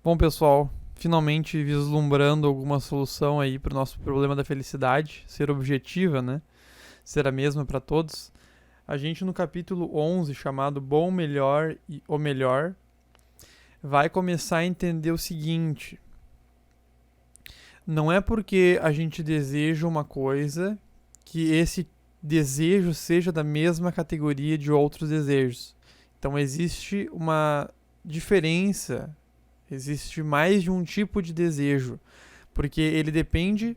Bom, pessoal, finalmente vislumbrando alguma solução aí para o nosso problema da felicidade, ser objetiva, né? Ser a mesma para todos. A gente no capítulo 11, chamado Bom, Melhor e O Melhor, vai começar a entender o seguinte: não é porque a gente deseja uma coisa que esse desejo seja da mesma categoria de outros desejos. Então existe uma diferença, existe mais de um tipo de desejo, porque ele depende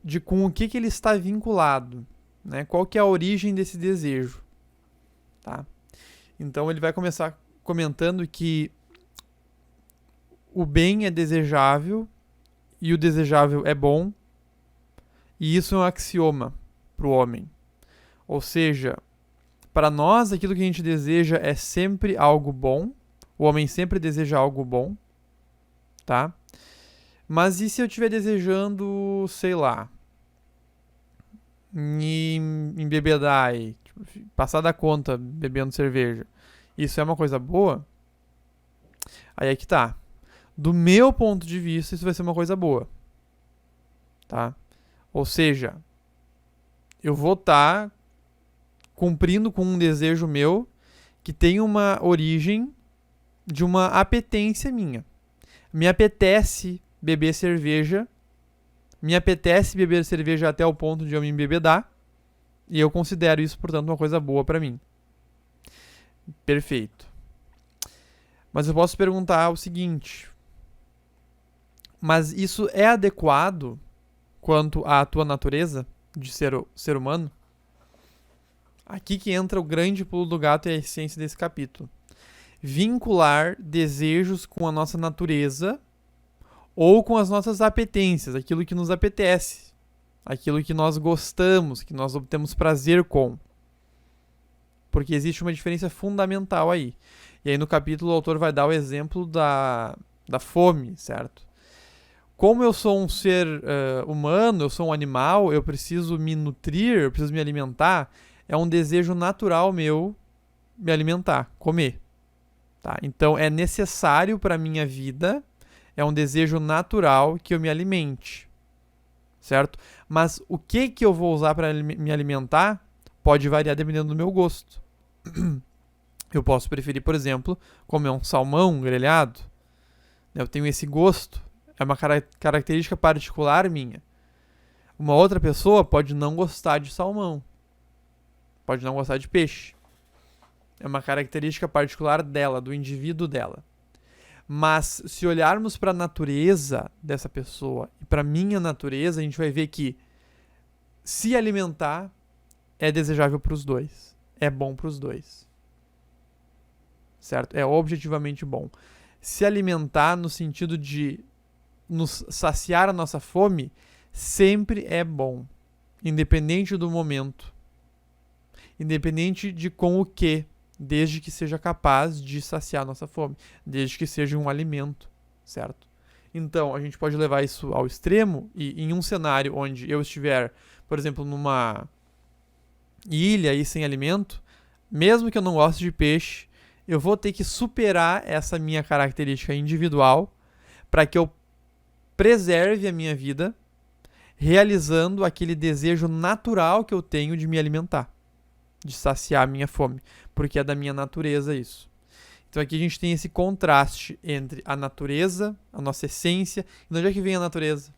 de com o que ele está vinculado, né? Qual que é a origem desse desejo, tá? Então ele vai começar comentando que o bem é desejável e o desejável é bom, e isso é um axioma para o homem. Ou seja, para nós aquilo que a gente deseja é sempre algo bom, o homem sempre deseja algo bom, tá? Mas e se eu estiver desejando, sei lá, embebedar aí, tipo, passar da conta bebendo cerveja? Isso é uma coisa boa? Aí é que tá. Do meu ponto de vista, isso vai ser uma coisa boa, tá? Ou seja, eu vou estar cumprindo com um desejo meu que tem uma origem de uma apetência minha. Me apetece beber cerveja, me apetece beber cerveja até o ponto de eu me embebedar, e eu considero isso, portanto, uma coisa boa para mim. Perfeito. Mas eu posso perguntar o seguinte: mas isso é adequado quanto à tua natureza de ser humano? Aqui que entra o grande pulo do gato e a essência desse capítulo. Vincular desejos com a nossa natureza ou com as nossas apetências, aquilo que nos apetece, aquilo que nós gostamos, que nós obtemos prazer com. Porque existe uma diferença fundamental aí. E aí no capítulo o autor vai dar o exemplo da fome, certo? Como eu sou um ser humano, eu sou um animal, eu preciso me nutrir, eu preciso me alimentar, é um desejo natural meu me alimentar, comer. Tá? Então é necessário para a minha vida, é um desejo natural que eu me alimente, certo? Mas o que eu vou usar para me alimentar pode variar dependendo do meu gosto. Eu posso preferir, por exemplo, comer um salmão grelhado. Eu tenho esse gosto, é uma característica particular minha. Uma outra pessoa pode não gostar de salmão, pode não gostar de peixe. É uma característica particular dela, do indivíduo dela. Mas se olharmos para a natureza dessa pessoa e para a minha natureza, a gente vai ver que se alimentar é desejável para os dois. É bom para os dois. Certo? É objetivamente bom. Se alimentar no sentido de nos saciar a nossa fome sempre é bom. Independente do momento. Independente de com o que. Desde que seja capaz de saciar a nossa fome, desde que seja um alimento, certo? Então, a gente pode levar isso ao extremo e em um cenário onde eu estiver, por exemplo, numa ilha aí sem alimento, mesmo que eu não goste de peixe, eu vou ter que superar essa minha característica individual para que eu preserve a minha vida, realizando aquele desejo natural que eu tenho de me alimentar, de saciar a minha fome, porque é da minha natureza isso. Então aqui a gente tem esse contraste entre a natureza, a nossa essência, e de onde é que vem a natureza?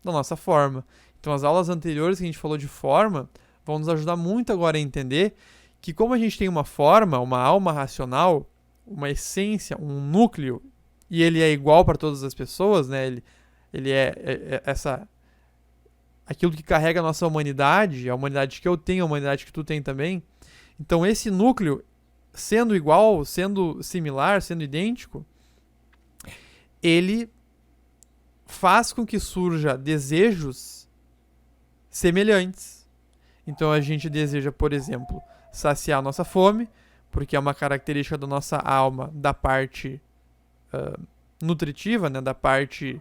Da nossa forma. Então as aulas anteriores que a gente falou de forma vão nos ajudar muito agora a entender que como a gente tem uma forma, uma alma racional, uma essência, um núcleo, e ele é igual para todas as pessoas, né? Ele é essa aquilo que carrega a nossa humanidade, a humanidade que eu tenho, a humanidade que tu tem também. Então esse núcleo, sendo igual, sendo similar, sendo idêntico, ele faz com que surja desejos semelhantes. Então a gente deseja, por exemplo, saciar a nossa fome, porque é uma característica da nossa alma, da parte nutritiva, né, da parte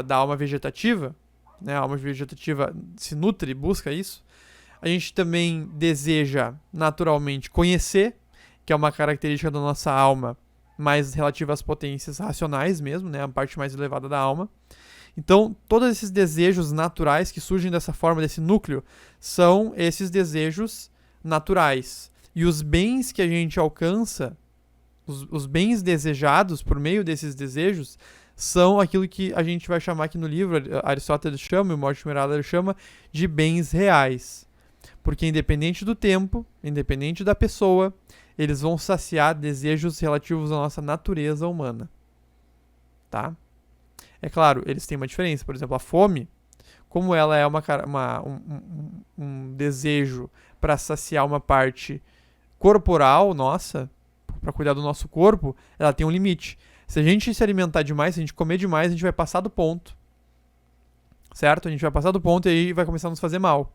da alma vegetativa, né, a alma vegetativa se nutre, busca isso. A gente também deseja naturalmente conhecer, que é uma característica da nossa alma mais relativa às potências racionais mesmo, né? A parte mais elevada da alma. Então, todos esses desejos naturais que surgem dessa forma, desse núcleo, são esses desejos naturais. E os bens que a gente alcança, os bens desejados por meio desses desejos, são aquilo que a gente vai chamar aqui no livro, Aristóteles chama, e o Mortimer Adler chama, de bens reais. Porque independente do tempo, independente da pessoa, eles vão saciar desejos relativos à nossa natureza humana. Tá? É claro, eles têm uma diferença. Por exemplo, a fome, como ela é um desejo para saciar uma parte corporal nossa, para cuidar do nosso corpo, ela tem um limite. Se a gente se alimentar demais, se a gente comer demais, a gente vai passar do ponto. Certo? A gente vai passar do ponto e aí vai começar a nos fazer mal.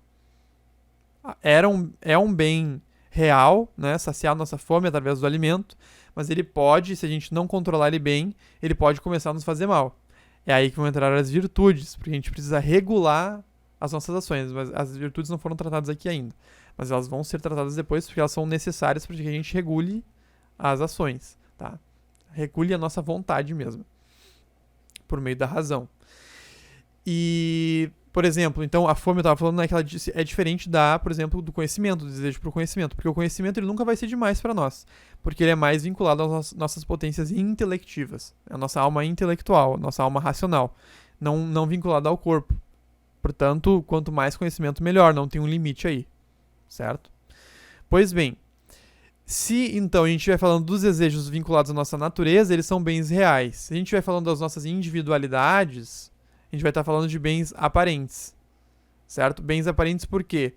É um bem real, né? Saciar a nossa fome através do alimento, mas ele pode, se a gente não controlar ele bem, ele pode começar a nos fazer mal. É aí que vão entrar as virtudes, porque a gente precisa regular as nossas ações, mas as virtudes não foram tratadas aqui ainda. Mas elas vão ser tratadas depois, porque elas são necessárias para que a gente regule as ações, tá? Regule a nossa vontade mesmo, por meio da razão. E, por exemplo, então a fome, eu estava falando, né, que ela é diferente por exemplo, do conhecimento, do desejo por conhecimento, porque o conhecimento ele nunca vai ser demais para nós, porque ele é mais vinculado às nossas potências intelectivas, a nossa alma intelectual, a nossa alma racional, não vinculada ao corpo. Portanto, quanto mais conhecimento, melhor, não tem um limite aí, certo? Pois bem, se então a gente estiver falando dos desejos vinculados à nossa natureza, eles são bens reais. Se a gente estiver falando das nossas individualidades, a gente vai estar falando de bens aparentes, certo? Bens aparentes por quê?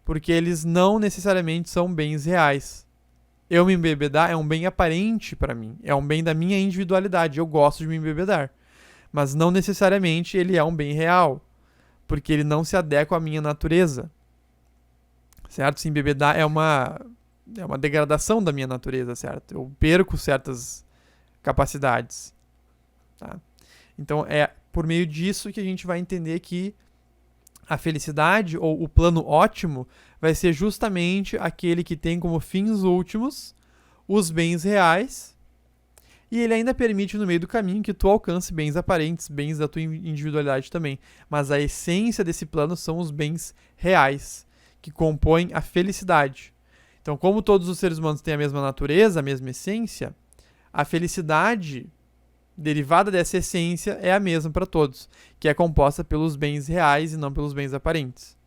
Porque eles não necessariamente são bens reais. Eu me embebedar é um bem aparente para mim, é um bem da minha individualidade, eu gosto de me embebedar. Mas não necessariamente ele é um bem real, porque ele não se adequa à minha natureza, certo? Se embebedar é uma degradação da minha natureza, certo? Eu perco certas capacidades, tá? Então é por meio disso que a gente vai entender que a felicidade ou o plano ótimo vai ser justamente aquele que tem como fins últimos os bens reais, e ele ainda permite no meio do caminho que tu alcance bens aparentes, bens da tua individualidade também. Mas a essência desse plano são os bens reais, que compõem a felicidade. Então, como todos os seres humanos têm a mesma natureza, a mesma essência, a felicidade derivada dessa essência é a mesma para todos, que é composta pelos bens reais e não pelos bens aparentes,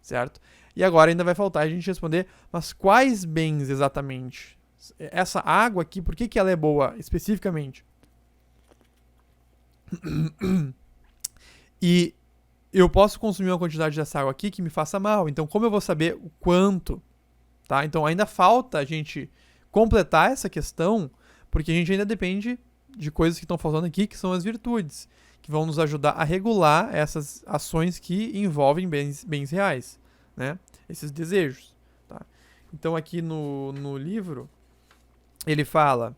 certo? E agora ainda vai faltar a gente responder, mas quais bens exatamente? Essa água aqui, por que ela é boa especificamente? E eu posso consumir uma quantidade dessa água aqui que me faça mal, então como eu vou saber o quanto? Tá? Então ainda falta a gente completar essa questão, porque a gente ainda depende de coisas que estão faltando aqui, que são as virtudes, que vão nos ajudar a regular essas ações que envolvem bens reais, né? Esses desejos. Tá? Então aqui no livro, ele fala: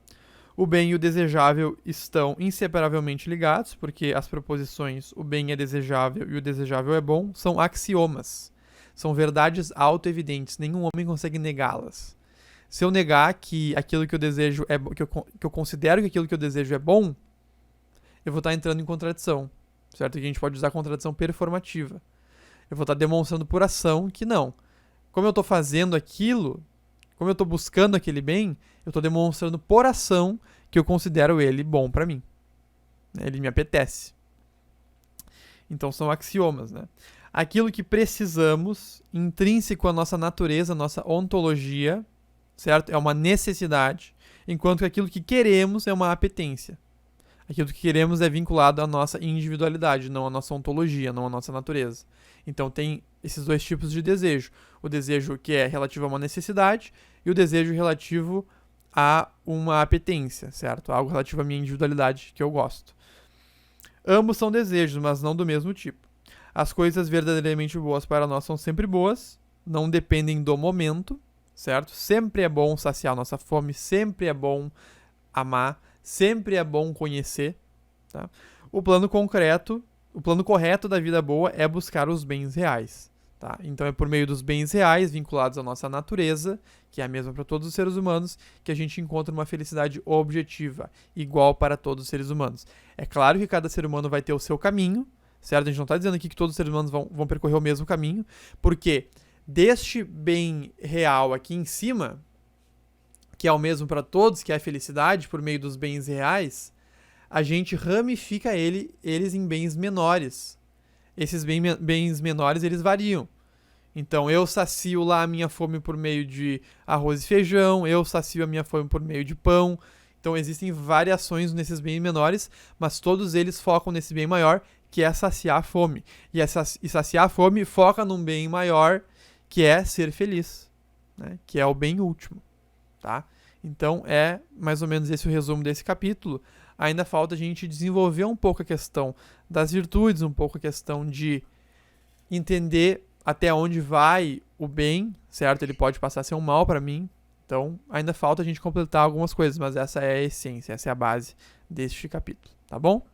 o bem e o desejável estão inseparavelmente ligados, porque as proposições o bem é desejável e o desejável é bom são axiomas. São verdades auto-evidentes, nenhum homem consegue negá-las. Se eu negar que aquilo que eu desejo é que eu considero que aquilo que eu desejo é bom, eu vou estar entrando em contradição, certo? E a gente pode usar a contradição performativa. Eu vou estar demonstrando por ação que não. Como eu estou fazendo aquilo, como eu estou buscando aquele bem, eu estou demonstrando por ação que eu considero ele bom para mim. Ele me apetece. Então são axiomas, né? Aquilo que precisamos, intrínseco à nossa natureza, à nossa ontologia, certo? É uma necessidade, enquanto que aquilo que queremos é uma apetência. Aquilo que queremos é vinculado à nossa individualidade, não à nossa ontologia, não à nossa natureza. Então tem esses dois tipos de desejo. O desejo que é relativo a uma necessidade e o desejo relativo a uma apetência, certo? Algo relativo à minha individualidade que eu gosto. Ambos são desejos, mas não do mesmo tipo. As coisas verdadeiramente boas para nós são sempre boas, não dependem do momento, certo? Sempre é bom saciar nossa fome, sempre é bom amar, sempre é bom conhecer, tá? O plano correto da vida boa é buscar os bens reais, tá? Então é por meio dos bens reais vinculados à nossa natureza que é a mesma para todos os seres humanos, que a gente encontra uma felicidade objetiva, igual para todos os seres humanos. É claro que cada ser humano vai ter o seu caminho, certo? A gente não está dizendo aqui que todos os seres humanos vão percorrer o mesmo caminho, porque deste bem real aqui em cima, que é o mesmo para todos, que é a felicidade por meio dos bens reais, a gente ramifica eles em bens menores. Esses bens menores, eles variam. Então, eu sacio lá a minha fome por meio de arroz e feijão, eu sacio a minha fome por meio de pão. Então, existem variações nesses bens menores, mas todos eles focam nesse bem maior, que é saciar a fome. E saciar a fome foca num bem maior, que é ser feliz, né? Que é o bem último, tá? Então, é mais ou menos esse o resumo desse capítulo. Ainda falta a gente desenvolver um pouco a questão das virtudes, um pouco a questão de entender até onde vai o bem, certo? Ele pode passar a ser um mal para mim. Então, ainda falta a gente completar algumas coisas, mas essa é a essência, essa é a base deste capítulo, tá bom?